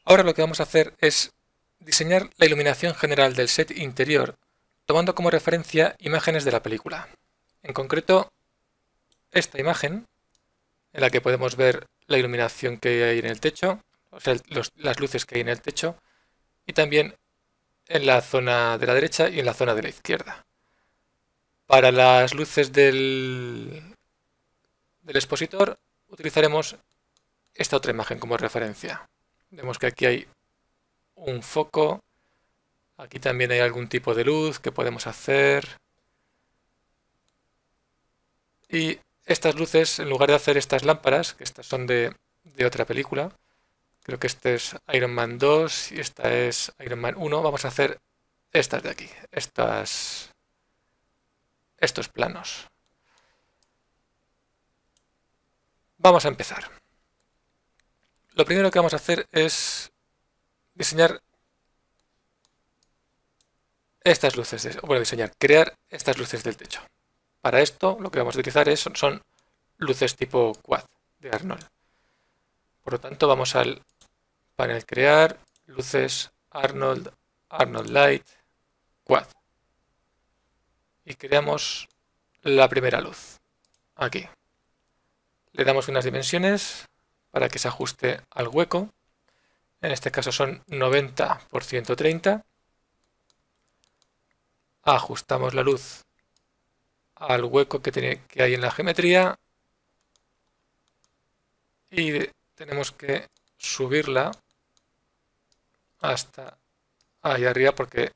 Ahora lo que vamos a hacer es diseñar la iluminación general del set interior tomando como referencia imágenes de la película. En concreto, esta imagen, en la que podemos ver la iluminación que hay en el techo, o sea, las luces que hay en el techo, y también en la zona de la derecha y en la zona de la izquierda. Para las luces del expositor utilizaremos esta otra imagen como referencia. Vemos que aquí hay un foco, aquí también hay algún tipo de luz que podemos hacer. Y estas luces, en lugar de hacer estas lámparas, que estas son de otra película, creo que este es Iron Man 2 y esta es Iron Man 1, vamos a hacer estas de aquí, estos planos. Vamos a empezar. Lo primero que vamos a hacer es diseñar estas luces, crear estas luces del techo. Para esto lo que vamos a utilizar son luces tipo quad de Arnold. Por lo tanto vamos al panel crear, luces Arnold, Arnold Light, quad. Y creamos la primera luz. Aquí. Le damos unas dimensiones para que se ajuste al hueco. En este caso son 90 por 130. Ajustamos la luz al hueco que hay en la geometría y tenemos que subirla hasta ahí arriba porque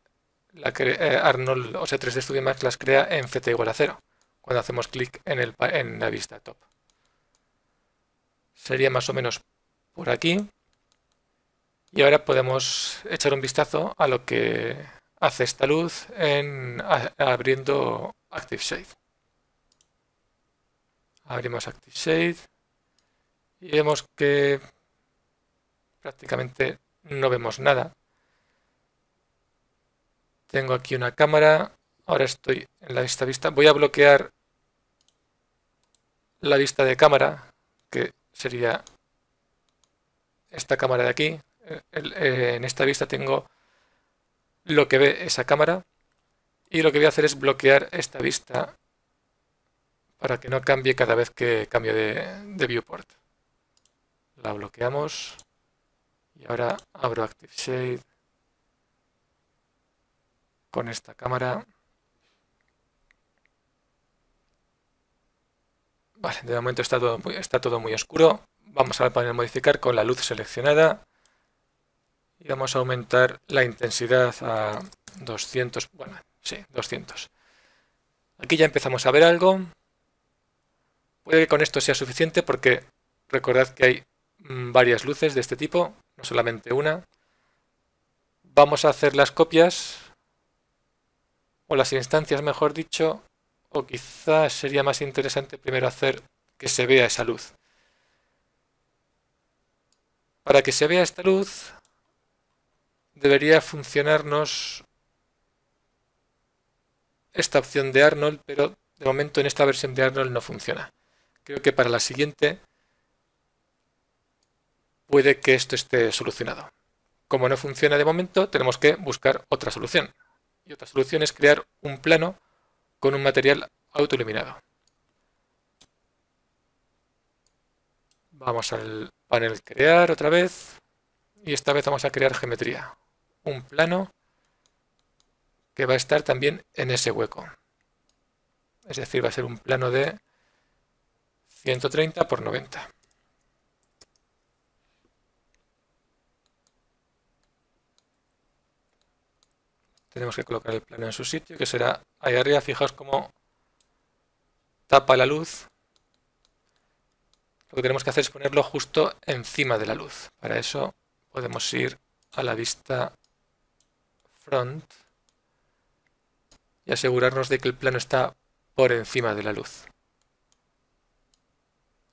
Arnold, o sea, 3D Studio Max las crea en z igual a 0 cuando hacemos clic en la vista top. Sería más o menos por aquí. Y ahora podemos echar un vistazo a lo que hace esta luz abriendo ActiveShade. Abrimos ActiveShade y vemos que prácticamente no vemos nada. Tengo aquí una cámara, ahora estoy en la vista. Voy a bloquear la vista de cámara, que sería esta cámara de aquí. En esta vista tengo lo que ve esa cámara y lo que voy a hacer es bloquear esta vista para que no cambie cada vez que cambio de viewport. La bloqueamos y ahora abro ActiveShade con esta cámara. Vale, de momento está todo muy oscuro. Vamos al panel modificar con la luz seleccionada y vamos a aumentar la intensidad a 200, bueno, sí, 200. Aquí ya empezamos a ver algo. Puede que con esto sea suficiente porque recordad que hay varias luces de este tipo, no solamente una. Vamos a hacer las copias, o las instancias mejor dicho, o quizás sería más interesante primero hacer que se vea esa luz. Para que se vea esta luz, debería funcionarnos esta opción de Arnold, pero de momento en esta versión de Arnold no funciona. Creo que para la siguiente puede que esto esté solucionado. Como no funciona de momento, tenemos que buscar otra solución. Y otra solución es crear un plano con un material autoiluminado. Vamos al panel crear otra vez y esta vez vamos a crear geometría. Un plano que va a estar también en ese hueco. Es decir, va a ser un plano de 130 por 90. Tenemos que colocar el plano en su sitio, que será ahí arriba. Fijaos cómo tapa la luz. Lo que tenemos que hacer es ponerlo justo encima de la luz. Para eso podemos ir a la vista front y asegurarnos de que el plano está por encima de la luz.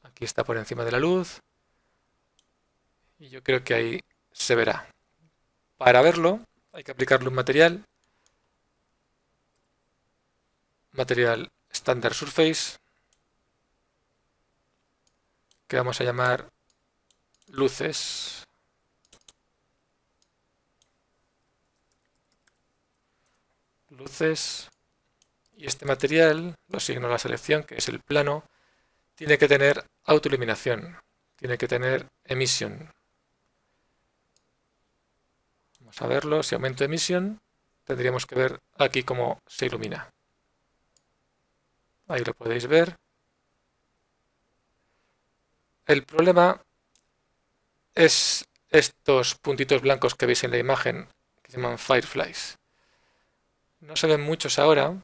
Aquí está por encima de la luz y yo creo que ahí se verá. Para verlo hay que aplicarle un material Standard Surface, que vamos a llamar luces. luces, y este material lo asigno a la selección, que es el plano, tiene que tener autoiluminación, tiene que tener emisión. Vamos a verlo, si aumento emisión, tendríamos que ver aquí cómo se ilumina. Ahí lo podéis ver. El problema es estos puntitos blancos que veis en la imagen, que se llaman fireflies. No se ven muchos ahora,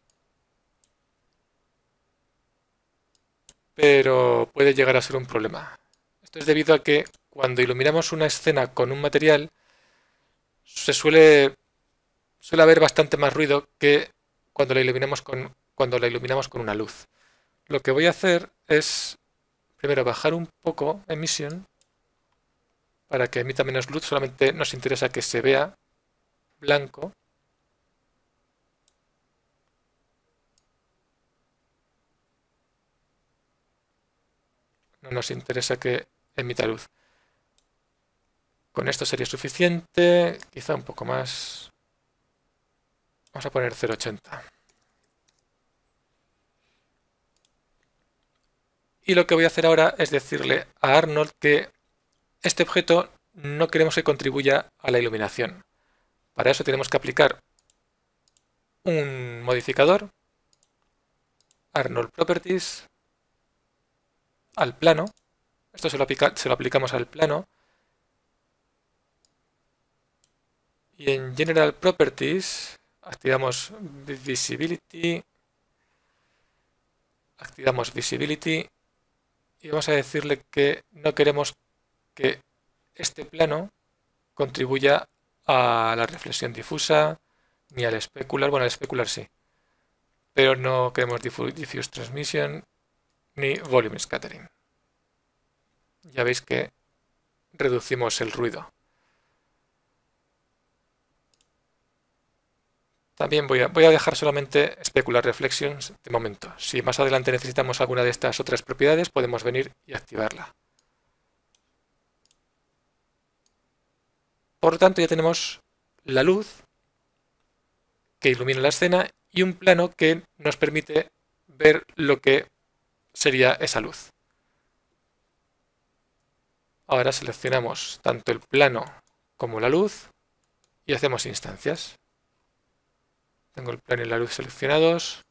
pero puede llegar a ser un problema. Esto es debido a que cuando iluminamos una escena con un material, suele haber bastante más ruido que cuando la iluminamos con una luz. Lo que voy a hacer es primero bajar un poco emisión para que emita menos luz. Solamente nos interesa que se vea blanco. No nos interesa que emita luz. Con esto sería suficiente, quizá un poco más. Vamos a poner 0,80. Y lo que voy a hacer ahora es decirle a Arnold que este objeto no queremos que contribuya a la iluminación. Para eso tenemos que aplicar un modificador, Arnold Properties, al plano. Esto se lo aplicamos al plano. Y en General Properties activamos Visibility. Y vamos a decirle que no queremos que este plano contribuya a la reflexión difusa ni al especular. Bueno, al especular sí, pero no queremos diffuse transmission ni volume scattering. Ya veis que reducimos el ruido. También voy a dejar solamente Specular Reflections de momento. Si más adelante necesitamos alguna de estas otras propiedades, podemos venir y activarla. Por lo tanto, ya tenemos la luz que ilumina la escena y un plano que nos permite ver lo que sería esa luz. Ahora seleccionamos tanto el plano como la luz y hacemos instancias. Tengo el plano y la luz seleccionados.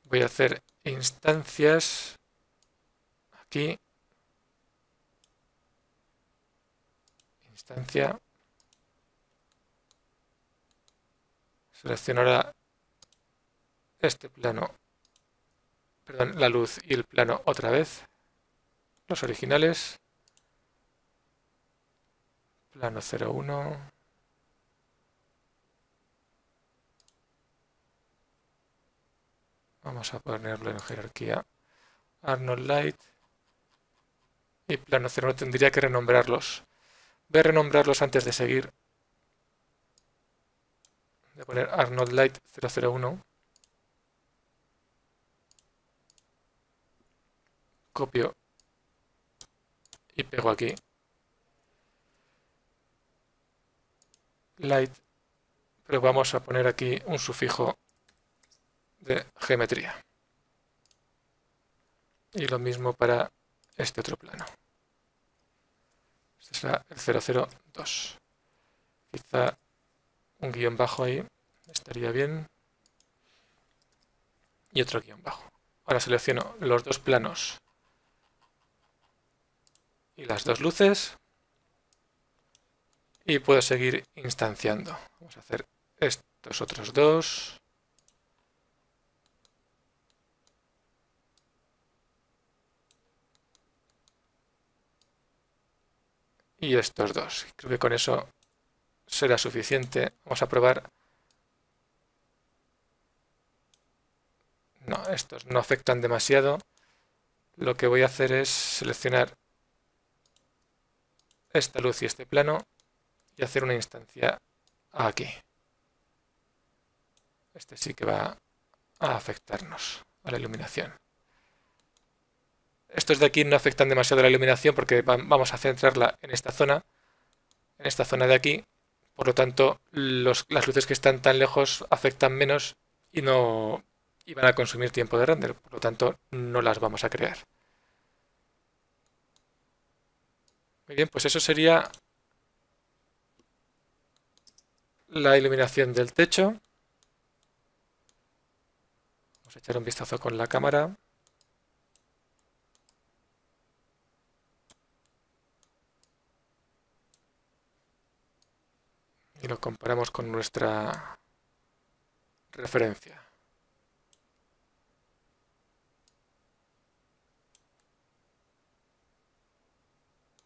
Voy a hacer instancias aquí. Instancia. Selecciono ahora este plano, perdón, la luz y el plano otra vez. Los originales. Plano 01. Vamos a ponerlo en jerarquía. Arnold Light. Y plano 01 tendría que renombrarlos. Voy a renombrarlos antes de seguir. Voy a poner Arnold Light 001. Copio y pego aquí. Light. Pero vamos a poner aquí un sufijo de geometría. Y lo mismo para este otro plano. Este será el 002. Quizá un guión bajo ahí estaría bien. Y otro guión bajo. Ahora selecciono los dos planos y las dos luces. Y puedo seguir instanciando. Vamos a hacer estos otros dos. Y estos dos. Creo que con eso será suficiente. Vamos a probar. No, estos no afectan demasiado. Lo que voy a hacer es seleccionar esta luz y este plano y hacer una instancia aquí. Este sí que va a afectarnos a la iluminación. Estos de aquí no afectan demasiado a la iluminación porque vamos a centrarla en esta zona de aquí, Por lo tanto, las luces que están tan lejos afectan menos y no y van a consumir tiempo de render. Por lo tanto, no las vamos a crear. Muy bien, pues eso sería la iluminación del techo. Vamos a echar un vistazo con la cámara. Y lo comparamos con nuestra referencia.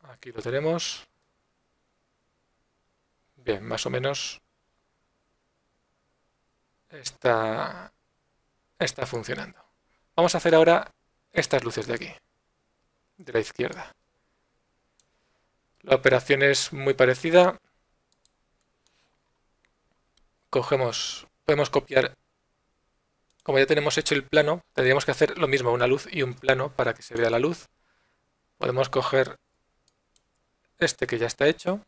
Aquí lo tenemos. Bien, más o menos está funcionando. Vamos a hacer ahora estas luces de aquí, de la izquierda. La operación es muy parecida. Podemos copiar, como ya tenemos hecho el plano, tendríamos que hacer lo mismo, una luz y un plano para que se vea la luz. Podemos coger este que ya está hecho,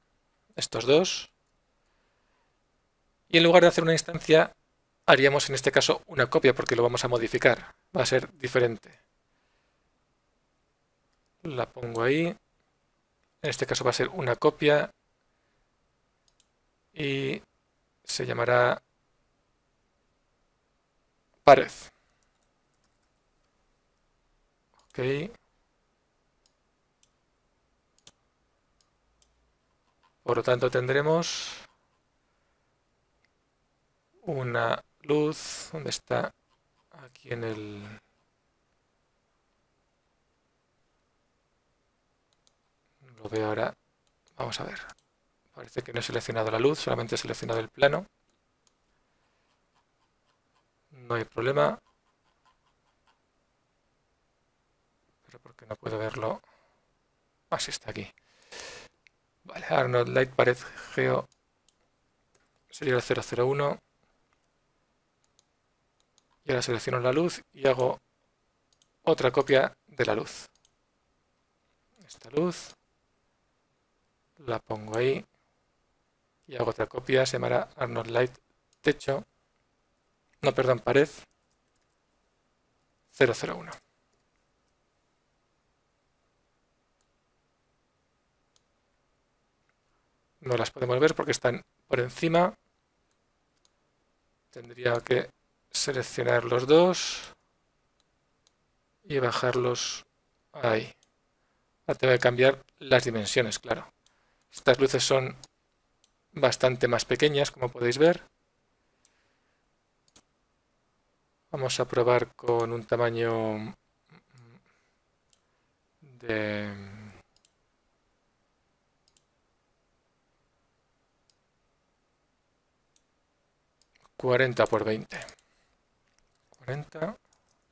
estos dos, y en lugar de hacer una instancia, haríamos en este caso una copia porque lo vamos a modificar, va a ser diferente. La pongo ahí, en este caso va a ser una copia y se llamará pared. Ok. Por lo tanto tendremos una luz, ¿dónde está? Aquí en el... Lo veo ahora. Vamos a ver. Parece que no he seleccionado la luz, solamente he seleccionado el plano. No hay problema. Pero porque no puedo verlo. Así está aquí. Vale, Arnold Light Pared Geo sería el 001. Y ahora selecciono la luz y hago otra copia de la luz. Esta luz. La pongo ahí. Y hago otra copia, se llamará Arnold Light Techo. No, perdón, pared 001. No las podemos ver porque están por encima. Tendría que seleccionar los dos y bajarlos ahí. Ahora tengo que cambiar las dimensiones, claro. Estas luces son bastante más pequeñas, como podéis ver. Vamos a probar con un tamaño de 40 por 20. 40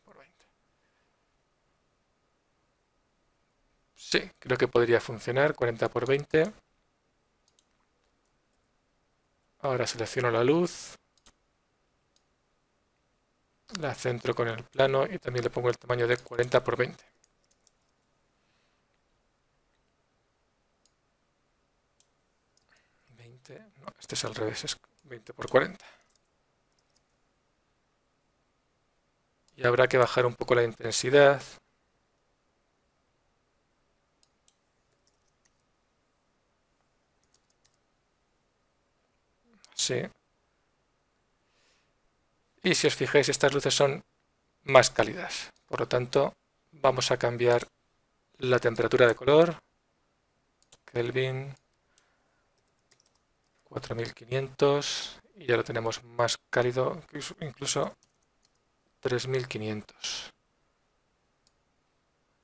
por 20. Sí, creo que podría funcionar. 40 por 20. Ahora selecciono la luz. La centro con el plano y también le pongo el tamaño de 40 por 20. 20, no, este es al revés, es 20 por 40. Y habrá que bajar un poco la intensidad. Sí. Y si os fijáis, estas luces son más cálidas. Por lo tanto, vamos a cambiar la temperatura de color. Kelvin 4500 y ya lo tenemos más cálido, incluso 3500.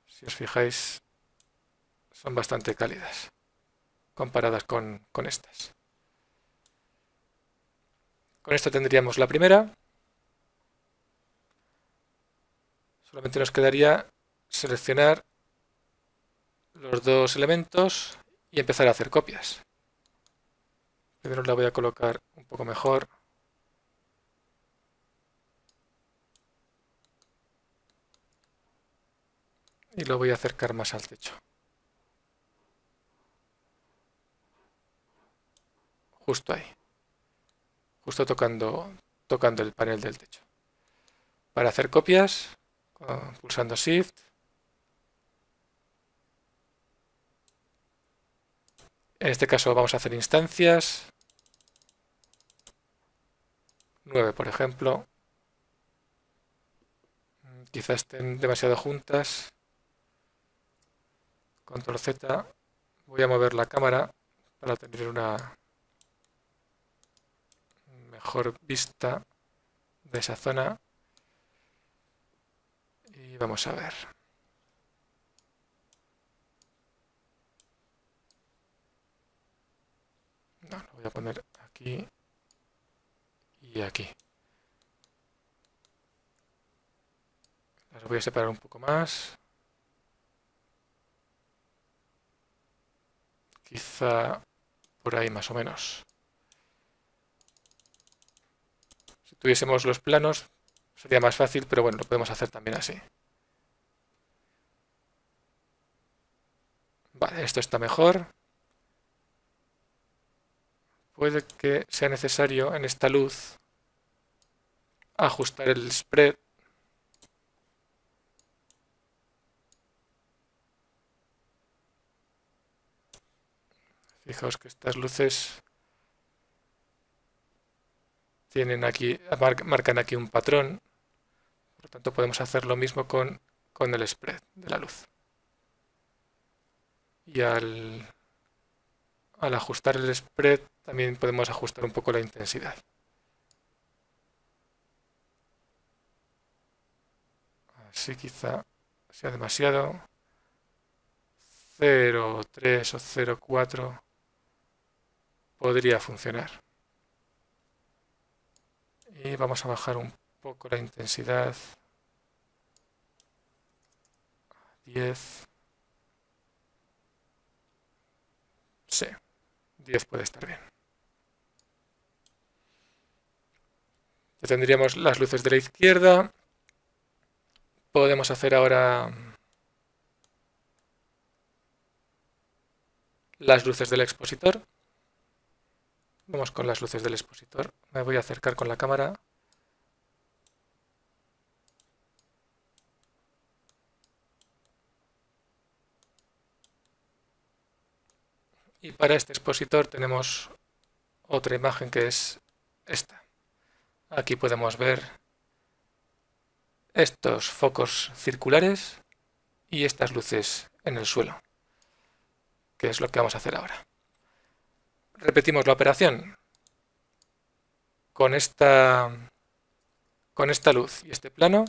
Si os fijáis, son bastante cálidas comparadas con estas. Con esto tendríamos la primera. Solamente nos quedaría seleccionar los dos elementos y empezar a hacer copias. Primero la voy a colocar un poco mejor. Y lo voy a acercar más al techo. justo ahí, justo tocando el panel del techo. Para hacer copias, pulsando Shift, en este caso vamos a hacer instancias, 9 por ejemplo, quizás estén demasiado juntas, Control Z, voy a mover la cámara para tener una mejor vista de esa zona y vamos a ver. No, lo voy a poner aquí y aquí. Las voy a separar un poco más. Quizá por ahí más o menos. Si tuviésemos los planos sería más fácil, pero bueno, lo podemos hacer también así. Vale, esto está mejor. Puede que sea necesario en esta luz ajustar el spread. Fijaos que estas luces tienen aquí, marcan aquí un patrón. Por lo tanto, podemos hacer lo mismo con el spread de la luz. Y al ajustar el spread también podemos ajustar un poco la intensidad. Así quizá sea demasiado. 0,3 o 0,4 podría funcionar. Y vamos a bajar un poco la intensidad. 10. Sí, 10 puede estar bien. Ya tendríamos las luces de la izquierda. Podemos hacer ahora las luces del expositor. Vamos con las luces del expositor. Me voy a acercar con la cámara. Y para este expositor tenemos otra imagen que es esta. Aquí podemos ver estos focos circulares y estas luces en el suelo, que es lo que vamos a hacer ahora. Repetimos la operación. Con esta luz y este plano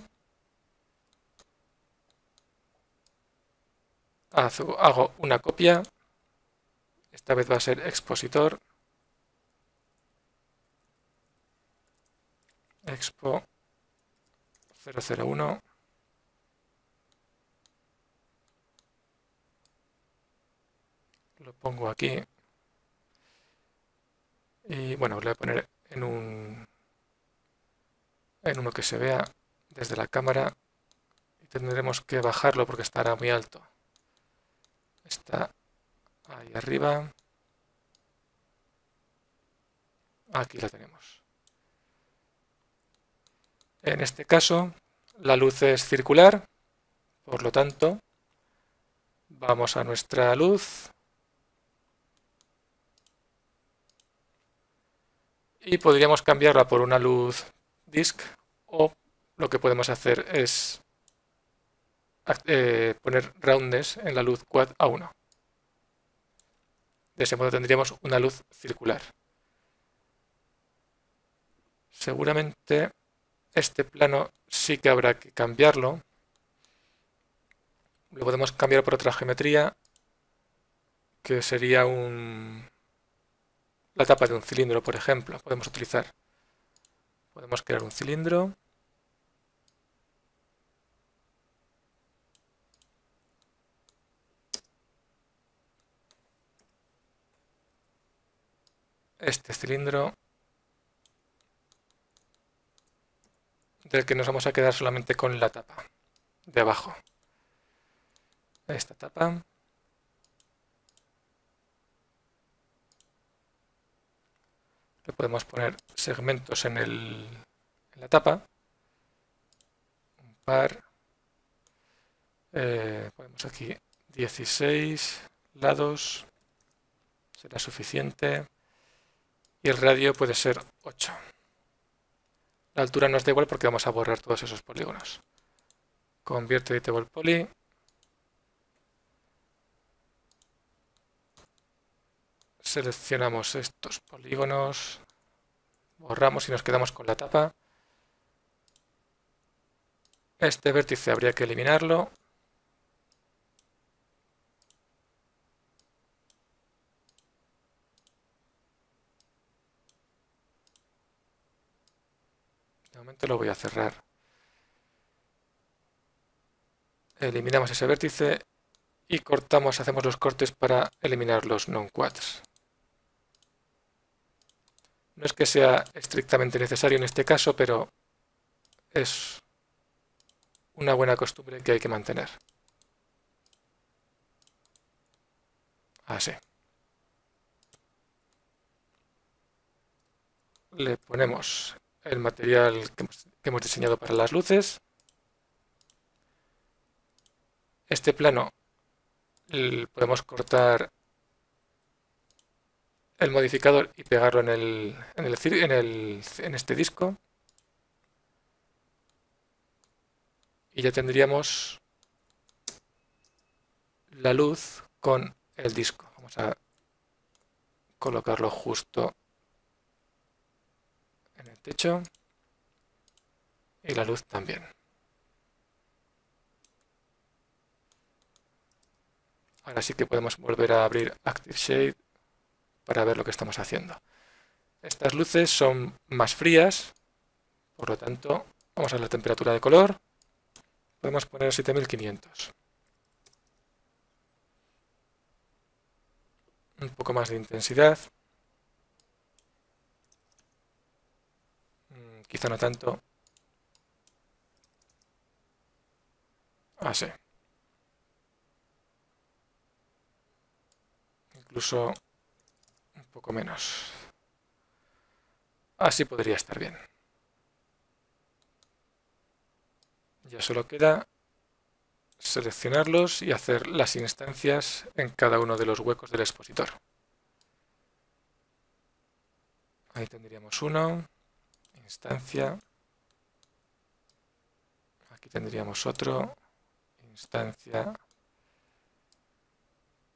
hago una copia. Esta vez va a ser expositor. Expo 001. Lo pongo aquí. Y bueno, lo voy a poner en uno que se vea desde la cámara. Y tendremos que bajarlo porque estará muy alto. Está ahí arriba. Aquí la tenemos. En este caso, la luz es circular, por lo tanto, vamos a nuestra luz y podríamos cambiarla por una luz disc, o lo que podemos hacer es poner roundness en la luz quad A1. De ese modo tendríamos una luz circular. Seguramente este plano sí que habrá que cambiarlo. Lo podemos cambiar por otra geometría, que sería la tapa de un cilindro, por ejemplo. Podemos crear un cilindro. Este cilindro, del que nos vamos a quedar solamente con la tapa de abajo. Esta tapa. Le podemos poner segmentos en la tapa. Un par. Ponemos aquí 16 lados. Será suficiente. Y el radio puede ser 8. La altura nos da igual porque vamos a borrar todos esos polígonos. Convierte editable poly. Seleccionamos estos polígonos. Borramos y nos quedamos con la tapa. Este vértice habría que eliminarlo. De momento lo voy a cerrar. Eliminamos ese vértice y cortamos, hacemos los cortes para eliminar los non-quads. No es que sea estrictamente necesario en este caso, pero es una buena costumbre que hay que mantener. Así. Le ponemos el material que hemos diseñado para las luces. Este plano podemos cortar el modificador y pegarlo en este disco. Y ya tendríamos la luz con el disco. Vamos a colocarlo justo en el techo y la luz también. Ahora sí que podemos volver a abrir Active Shade para ver lo que estamos haciendo. Estas luces son más frías, por lo tanto vamos a la temperatura de color. Podemos poner 7500. Un poco más de intensidad. Quizá no tanto. Así. Incluso un poco menos. Así podría estar bien. Ya solo queda seleccionarlos y hacer las instancias en cada uno de los huecos del expositor. Ahí tendríamos uno, instancia. Aquí tendríamos otro, instancia.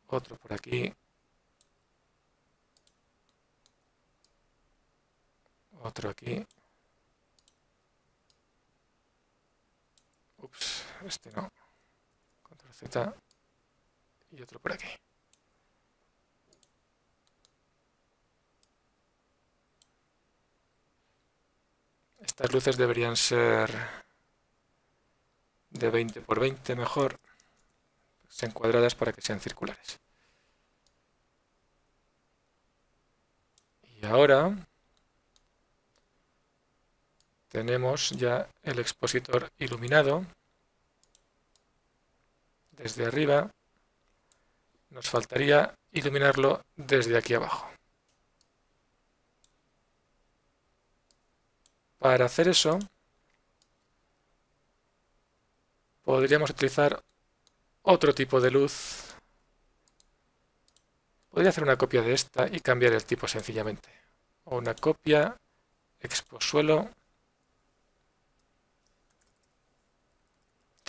Otro por aquí. Otro aquí. Ups, este no. Control Z. Y otro por aquí. Estas luces deberían ser de 20 por 20 mejor. Sean cuadradas para que sean circulares. Y ahora tenemos ya el expositor iluminado. Desde arriba nos faltaría iluminarlo desde aquí abajo. Para hacer eso podríamos utilizar otro tipo de luz. Podría hacer una copia de esta y cambiar el tipo sencillamente. O una copia exposuelo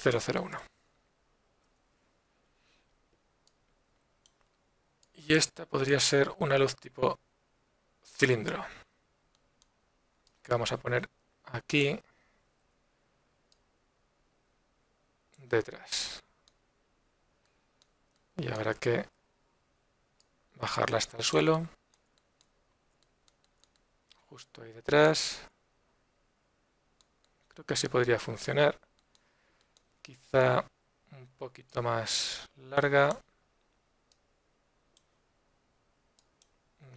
001. Y esta podría ser una luz tipo cilindro, que vamos a poner aquí detrás. Y habrá que bajarla hasta el suelo, justo ahí detrás. Creo que así podría funcionar. Quizá un poquito más larga.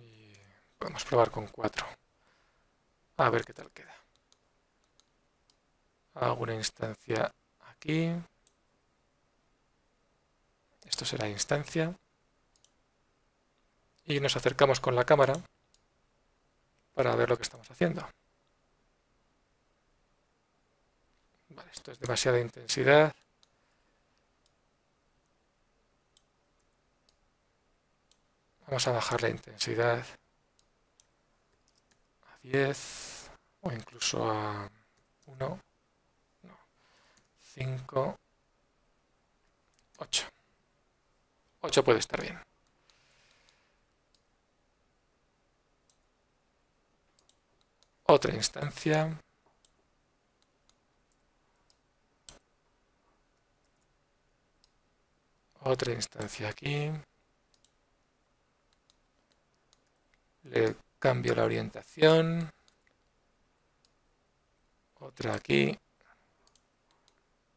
Y podemos probar con 4. A ver qué tal queda. Hago una instancia aquí. Esto será instancia. Y nos acercamos con la cámara para ver lo que estamos haciendo. Vale, esto es demasiada intensidad. Vamos a bajar la intensidad a 10 o incluso a 1, no, 5, 8. 8 puede estar bien. Otra instancia. Otra instancia aquí. Le cambio la orientación. Otra aquí.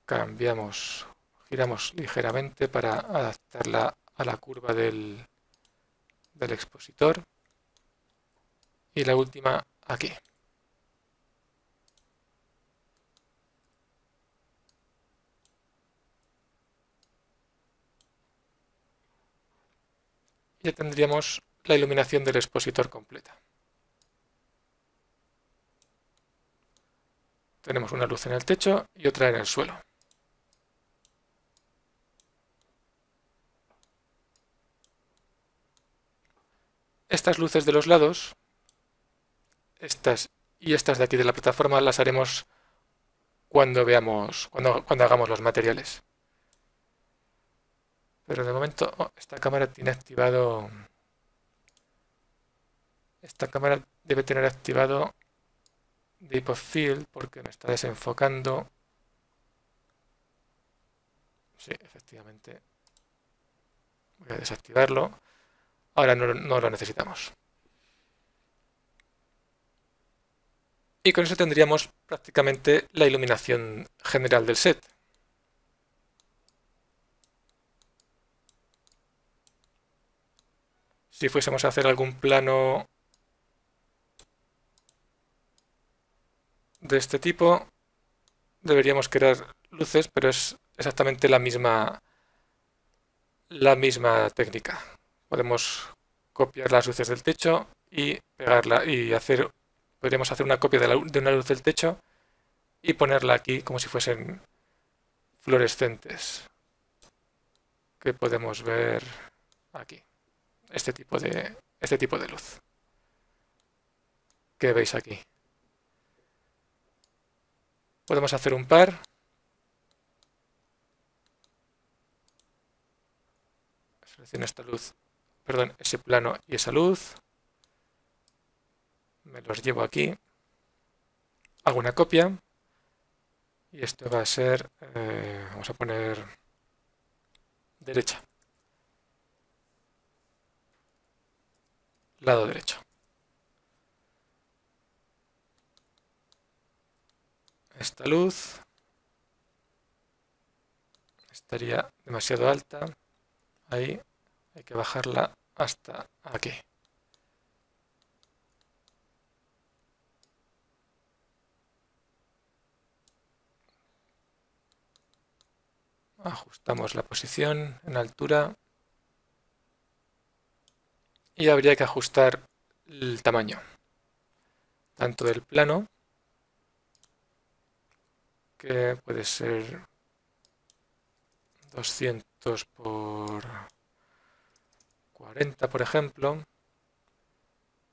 Cambiamos, giramos ligeramente para adaptarla a la curva del expositor. Y la última aquí. Ya tendríamos la iluminación del expositor completa. Tenemos una luz en el techo y otra en el suelo. Estas luces de los lados, estas y estas de aquí de la plataforma, las haremos cuando hagamos los materiales. Pero de momento, esta cámara tiene activado... Esta cámara debe tener activado Deep of Field porque me está desenfocando. Sí, efectivamente. Voy a desactivarlo. Ahora no lo necesitamos. Y con eso tendríamos prácticamente la iluminación general del set. Si fuésemos a hacer algún plano de este tipo, deberíamos crear luces, pero es exactamente la misma técnica. Podemos copiar las luces del techo y pegarla y podríamos hacer una copia de una luz del techo y ponerla aquí como si fuesen fluorescentes, que podemos ver aquí. Este tipo de luz que veis aquí. Podemos hacer un par. Selecciono esta luz, perdón, ese plano y esa luz. Me los llevo aquí. Hago una copia. Y esto va a ser, vamos a poner derecha. Lado derecho. Esta luz estaría demasiado alta. Ahí hay que bajarla hasta aquí. Ajustamos la posición en altura. Y habría que ajustar el tamaño. Tanto del plano, que puede ser 200 por 40, por ejemplo,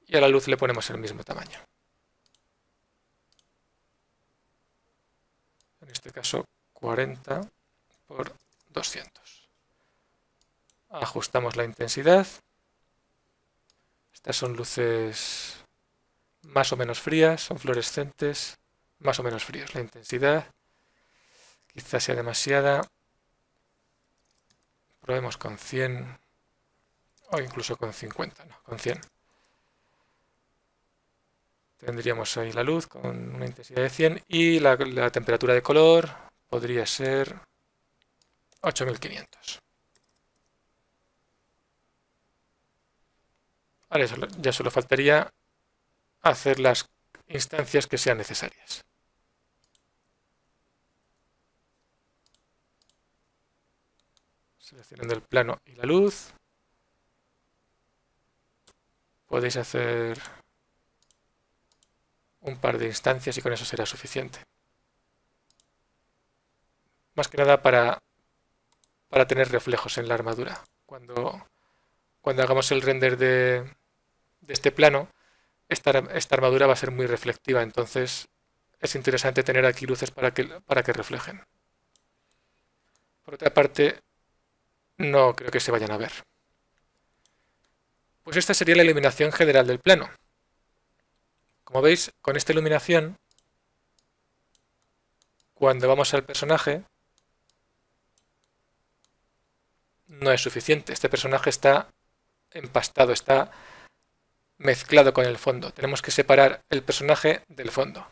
y a la luz le ponemos el mismo tamaño. En este caso 40 por 200. Ajustamos la intensidad. Estas son luces más o menos frías, son fluorescentes, más o menos fríos. La intensidad quizás sea demasiada. Probemos con 100 o incluso con 50, no, con 100. Tendríamos ahí la luz con una intensidad de 100 y la temperatura de color podría ser 8500. Ahora ya solo faltaría hacer las instancias que sean necesarias. Seleccionando el plano y la luz, podéis hacer un par de instancias y con eso será suficiente. Más que nada para tener reflejos en la armadura. Cuando hagamos el render de este plano, esta armadura va a ser muy reflectiva, entonces es interesante tener aquí luces para que reflejen. Por otra parte, no creo que se vayan a ver. Pues esta sería la iluminación general del plano. Como veis, con esta iluminación, cuando vamos al personaje, no es suficiente. Este personaje está empastado, está mezclado con el fondo. Tenemos que separar el personaje del fondo.